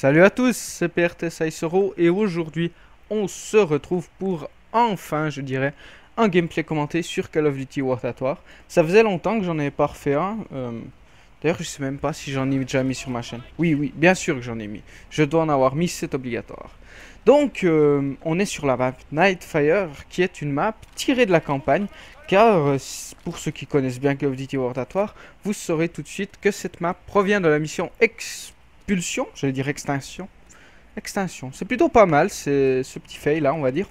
Salut à tous, c'est PRT Saisoro et aujourd'hui on se retrouve pour enfin, je dirais, un gameplay commenté sur Call of Duty World at War. Ça faisait longtemps que j'en avais pas refait un. D'ailleurs, je sais même pas si j'en ai déjà mis sur ma chaîne. Oui, oui, bien sûr que j'en ai mis. Je dois en avoir mis, c'est obligatoire. Donc, on est sur la map Nightfire, qui est une map tirée de la campagne. Car, pour ceux qui connaissent bien Call of Duty World at War, vous saurez tout de suite que cette map provient de la mission Expulsion, j'allais dire extinction. Extinction, c'est plutôt pas mal, c'est ce petit fail là, on va dire.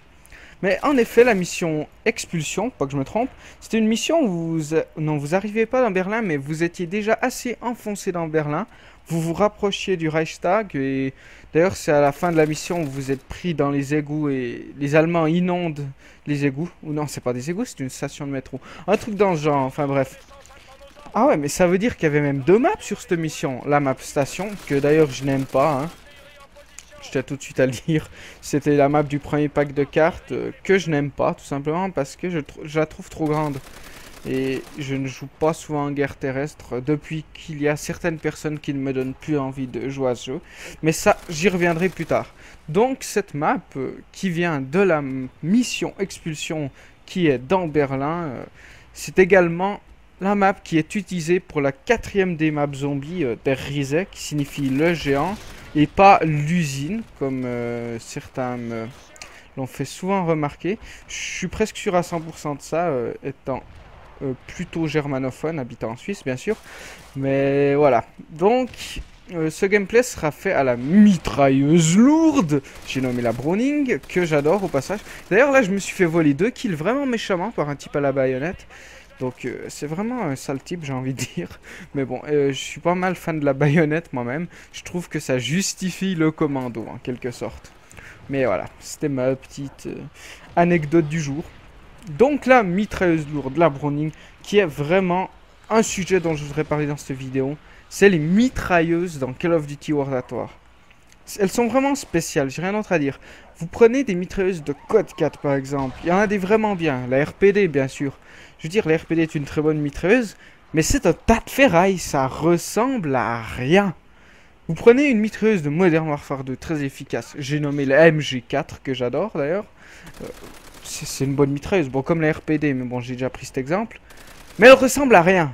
Mais en effet, la mission Expulsion, pas que je me trompe, c'était une mission où non, vous arriviez pas dans Berlin, mais vous étiez déjà assez enfoncé dans Berlin. Vous vous rapprochiez du Reichstag et d'ailleurs c'est à la fin de la mission où vous êtes pris dans les égouts et les Allemands inondent les égouts. Ou non, c'est pas des égouts, c'est une station de métro. Un truc dans ce genre, enfin bref. Ah ouais, mais ça veut dire qu'il y avait même deux maps sur cette mission. La map station, que d'ailleurs je n'aime pas, hein. Je tiens tout de suite à le dire. C'était la map du premier pack de cartes que je n'aime pas, tout simplement parce que je la trouve trop grande. Et je ne joue pas souvent en guerre terrestre depuis qu'il y a certaines personnes qui ne me donnent plus envie de jouer à ce jeu. Mais ça, j'y reviendrai plus tard. Donc cette map qui vient de la mission Expulsion qui est dans Berlin, c'est également la map qui est utilisée pour la quatrième des maps zombies der Riese, qui signifie le géant, et pas l'usine, comme certains me l'ont fait souvent remarquer. Je suis presque sûr à 100% de ça, étant plutôt germanophone, habitant en Suisse, bien sûr. Mais voilà. Donc, ce gameplay sera fait à la mitrailleuse lourde. J'ai nommé la Browning, que j'adore au passage. D'ailleurs, là, je me suis fait voler 2 kills vraiment méchamment par un type à la baïonnette. Donc c'est vraiment un sale type, j'ai envie de dire. Mais bon, je suis pas mal fan de la baïonnette moi-même. Je trouve que ça justifie le commando en quelque sorte. Mais voilà, c'était ma petite anecdote du jour. Donc la mitrailleuse lourde, la Browning, qui est vraiment un sujet dont je voudrais parler dans cette vidéo. C'est les mitrailleuses dans Call of Duty World at War. Elles sont vraiment spéciales, j'ai rien d'autre à dire. Vous prenez des mitrailleuses de Code 4 par exemple, il y en a des vraiment bien, la RPD bien sûr. Je veux dire, la RPD est une très bonne mitrailleuse, mais c'est un tas de ferraille, ça ressemble à rien. Vous prenez une mitrailleuse de Modern Warfare 2 très efficace, j'ai nommé la MG4 que j'adore d'ailleurs. C'est une bonne mitrailleuse, bon comme la RPD, mais bon j'ai déjà pris cet exemple. Mais elle ressemble à rien.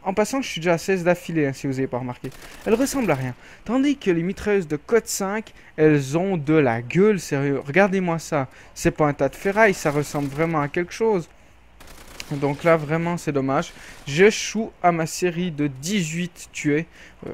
En passant, je suis déjà à 16 d'affilée, hein, si vous n'avez pas remarqué. Elle ressemble à rien. Tandis que les mitrailleuses de Code 5, elles ont de la gueule, sérieux. Regardez-moi ça. C'est pas un tas de ferraille, ça ressemble vraiment à quelque chose. Donc là, vraiment, c'est dommage. J'échoue à ma série de 18 tués.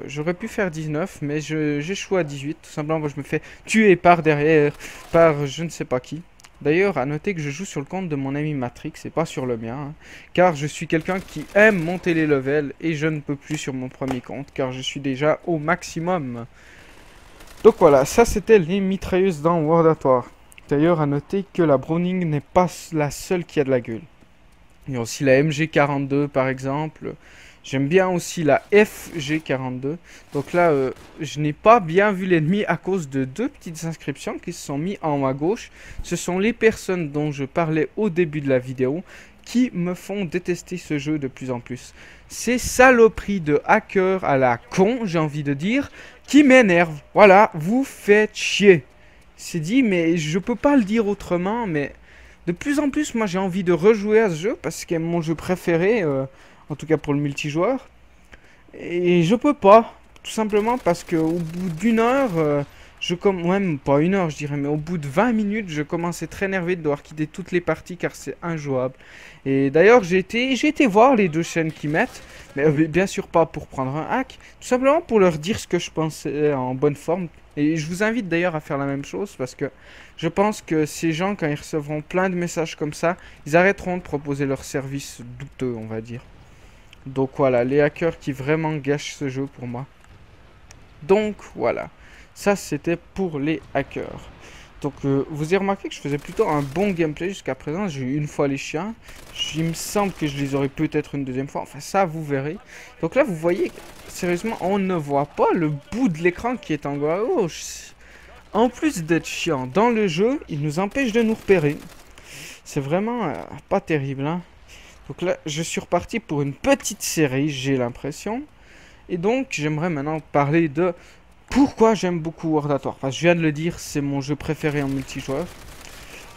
J'aurais pu faire 19, mais j'échoue à 18. Tout simplement, je me fais tuer par derrière, par je ne sais pas qui. D'ailleurs, à noter que je joue sur le compte de mon ami Matrix et pas sur le mien, hein, car je suis quelqu'un qui aime monter les levels et je ne peux plus sur mon premier compte, car je suis déjà au maximum. Donc voilà, ça c'était les mitrailleuses dans World at War. D'ailleurs, à noter que la Browning n'est pas la seule qui a de la gueule. Il y a aussi la MG42 par exemple. J'aime bien aussi la FG42. Donc là, je n'ai pas bien vu l'ennemi à cause de deux petites inscriptions qui se sont mis en haut à gauche. Ce sont les personnes dont je parlais au début de la vidéo qui me font détester ce jeu de plus en plus. Ces saloperies de hackers à la con, j'ai envie de dire, qui m'énervent. Voilà, vous faites chier. C'est dit, mais je peux pas le dire autrement, mais de plus en plus, moi j'ai envie de rejouer à ce jeu parce que c'est mon jeu préféré. En tout cas pour le multijoueur. Et je peux pas. Tout simplement parce qu'au bout d'une heure, même pas une heure je dirais, mais au bout de 20 minutes, je commençais très énervé de devoir quitter toutes les parties car c'est injouable. Et d'ailleurs, j'ai été voir les deux chaînes qui mettent, mais bien sûr pas pour prendre un hack, tout simplement pour leur dire ce que je pensais en bonne forme. Et je vous invite d'ailleurs à faire la même chose parce que je pense que ces gens, quand ils recevront plein de messages comme ça, ils arrêteront de proposer leurs services douteux, on va dire. Donc voilà, les hackers qui vraiment gâchent ce jeu pour moi. Donc voilà, ça c'était pour les hackers. Donc vous avez remarqué que je faisais plutôt un bon gameplay jusqu'à présent. J'ai eu une fois les chiens. Il me semble que je les aurai peut-être une deuxième fois. Enfin ça vous verrez. Donc là vous voyez, sérieusement on ne voit pas le bout de l'écran qui est en gauche. En plus d'être chiant dans le jeu, il nous empêche de nous repérer. C'est vraiment pas terrible, hein. Donc là, je suis reparti pour une petite série, j'ai l'impression. Et donc, j'aimerais maintenant parler de Pourquoi j'aime beaucoup World at War? Parce que je viens de le dire, c'est mon jeu préféré en multijoueur.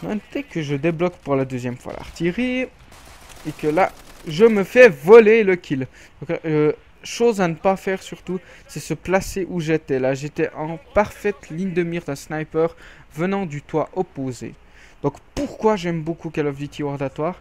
Notez que je débloque pour la deuxième fois l'artillerie. Et que là, je me fais voler le kill. Donc, chose à ne pas faire surtout, c'est se placer où j'étais. Là, j'étais en parfaite ligne de mire d'un sniper venant du toit opposé. Donc pourquoi j'aime beaucoup Call of Duty World at War?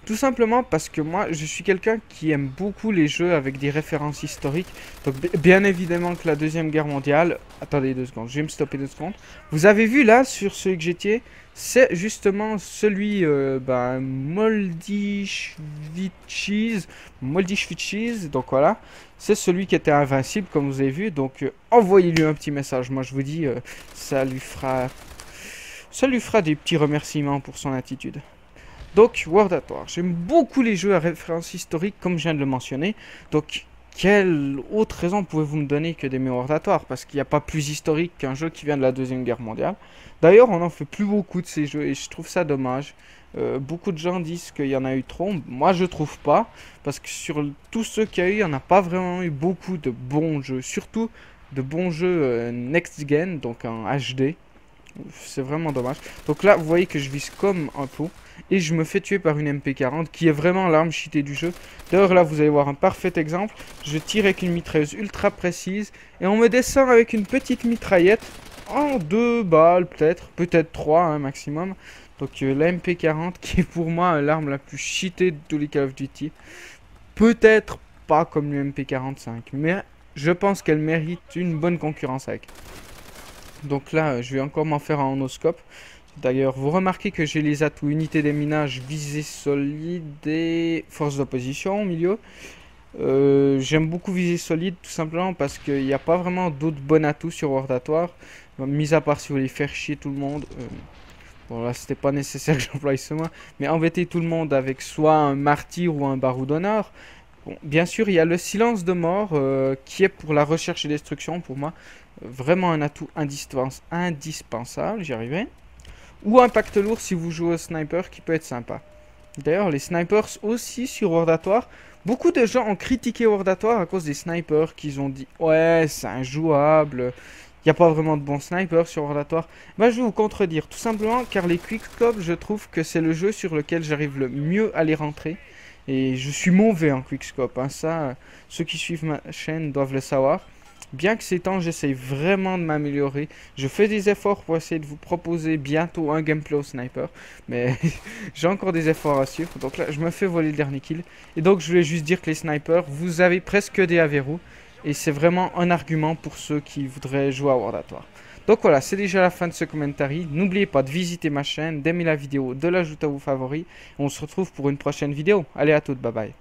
Tout simplement parce que moi, je suis quelqu'un qui aime beaucoup les jeux avec des références historiques. Donc bien évidemment que la Deuxième Guerre mondiale... Attendez 2 secondes, je vais me stopper 2 secondes. Vous avez vu là, sur ce que j'étais, c'est justement celui Moldischwitz. Donc voilà, c'est celui qui était invincible comme vous avez vu. Donc envoyez-lui un petit message. Moi je vous dis, ça lui fera des petits remerciements pour son attitude. Donc, World at War. J'aime beaucoup les jeux à référence historique, comme je viens de le mentionner. Donc, quelle autre raison pouvez-vous me donner que d'aimer World at War? Parce qu'il n'y a pas plus historique qu'un jeu qui vient de la Deuxième Guerre mondiale. D'ailleurs, on n'en fait plus beaucoup de ces jeux et je trouve ça dommage. Beaucoup de gens disent qu'il y en a eu trop. Moi, je trouve pas. Parce que sur tous ceux qu'il y a eu, il n'y en a pas vraiment eu beaucoup de bons jeux. Surtout de bons jeux next gen, donc en HD. C'est vraiment dommage. Donc là, vous voyez que je vise comme un pot. Et je me fais tuer par une MP40 qui est vraiment l'arme cheatée du jeu. D'ailleurs là, vous allez voir un parfait exemple. Je tire avec une mitrailleuse ultra précise. Et on me descend avec une petite mitraillette. En 2 balles peut-être 3 hein, maximum. Donc la MP40 qui est pour moi l'arme la plus cheatée de tous les Call of Duty. Peut-être pas comme le MP45. Mais je pense qu'elle mérite une bonne concurrence avec. Donc là, je vais encore m'en faire un no-scope. D'ailleurs, vous remarquez que j'ai les atouts unité des minages, visée solide et force d'opposition au milieu. J'aime beaucoup viser solide tout simplement parce qu'il n'y a pas vraiment d'autres bons atouts sur World at War. Mis à part si vous voulez faire chier tout le monde. Bon là, c'était pas nécessaire que j'emploie ce mot. Mais embêter tout le monde avec soit un martyr ou un barreau d'honneur. Bon, bien sûr, il y a le silence de mort qui est pour la recherche et destruction pour moi. Vraiment un atout indispensable, j'y arrivais. Ou un pacte lourd si vous jouez au sniper qui peut être sympa. D'ailleurs, les snipers aussi sur World at War. Beaucoup de gens ont critiqué World at War à cause des snipers qu'ils ont dit ouais, c'est injouable. Il n'y a pas vraiment de bons snipers sur World at War. Bah, je vais vous contredire tout simplement car les quickscopes, je trouve que c'est le jeu sur lequel j'arrive le mieux à les rentrer. Et je suis mauvais en quickscope. Hein. Ça, ceux qui suivent ma chaîne doivent le savoir. Bien que ces temps, j'essaye vraiment de m'améliorer. Je fais des efforts pour essayer de vous proposer bientôt un gameplay au sniper. Mais j'ai encore des efforts à suivre. Donc là, je me fais voler le dernier kill. Et donc, je voulais juste dire que les snipers, vous avez presque des à verrou. Et c'est vraiment un argument pour ceux qui voudraient jouer à World at War. Donc voilà, c'est déjà la fin de ce commentaire. N'oubliez pas de visiter ma chaîne, d'aimer la vidéo, de l'ajouter à vos favoris. On se retrouve pour une prochaine vidéo. Allez à toutes, bye bye.